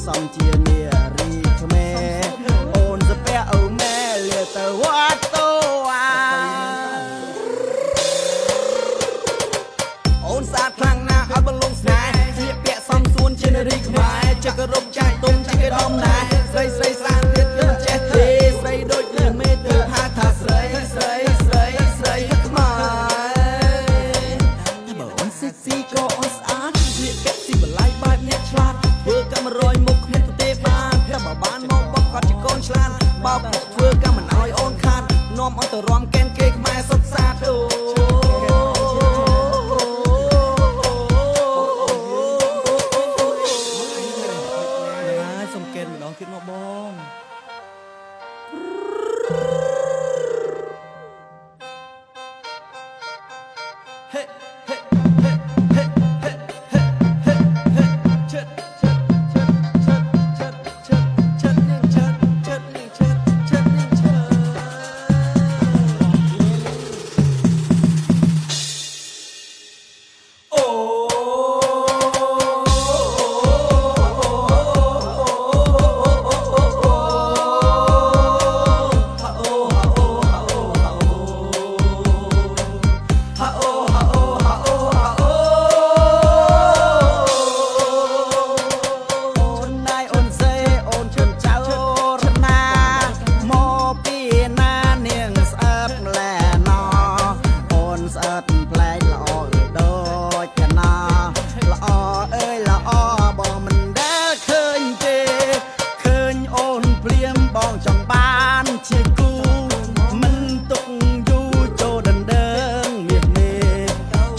សំជានារីខ្មែរអូនស្ពះអូម៉ែលាទៅវត្តតូអាអូនស្អាតខ្លាំងណាស់អត់បលងស្នេហ៍ជាពាក់សំសួនជានារីខ្មែរចេះគោរពចាស់ទុំជាគេដំណែស្រីស្រីស្អាតទៀតគឺមិនចេះទេស្រីដូចជាមេទៅហៅថាស្រីស្រីស្រីស្រីខ្មែរតែបើអូនស៊ីស៊ីក៏អូនស្អាតជាពាក់ស៊ីបល័យបែបអ្នកឆ្លាតធ្វើកម្មរយមុខគ្នាទេបានតែបើបានមកបោះគាត់ជាកូនឆ្លាតបោកធ្វើកម្មមិនឲ្យអូនខាតនាំអត់ទៅរំកេនគេខ្មែរសុទ្ធសាធអូសុំកេនម្ដងទៀតមកបងហេបងចង់បានជាគូមិនទុកយូរចូលដណ្ដើងមាសមេ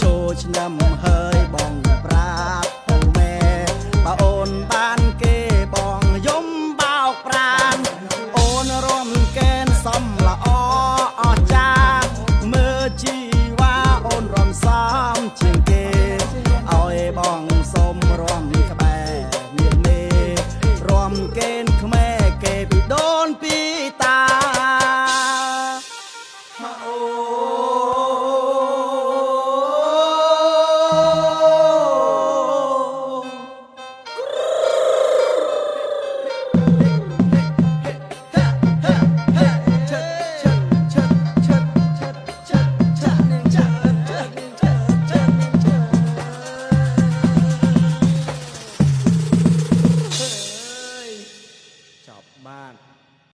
ចូលឆ្នាំហើយបងប្រាប់អូម៉ែបើអូនបានគេបងយំបោកប្រានអូនរំកែនសំល្អអស្ចារ្យមើលជីវ៉ាអូនរំសំជាងគេឲ្យបងសុំរំក្បែរមាសមេរំកេនខ្មែរគេពីដូនពីតាចប់បាន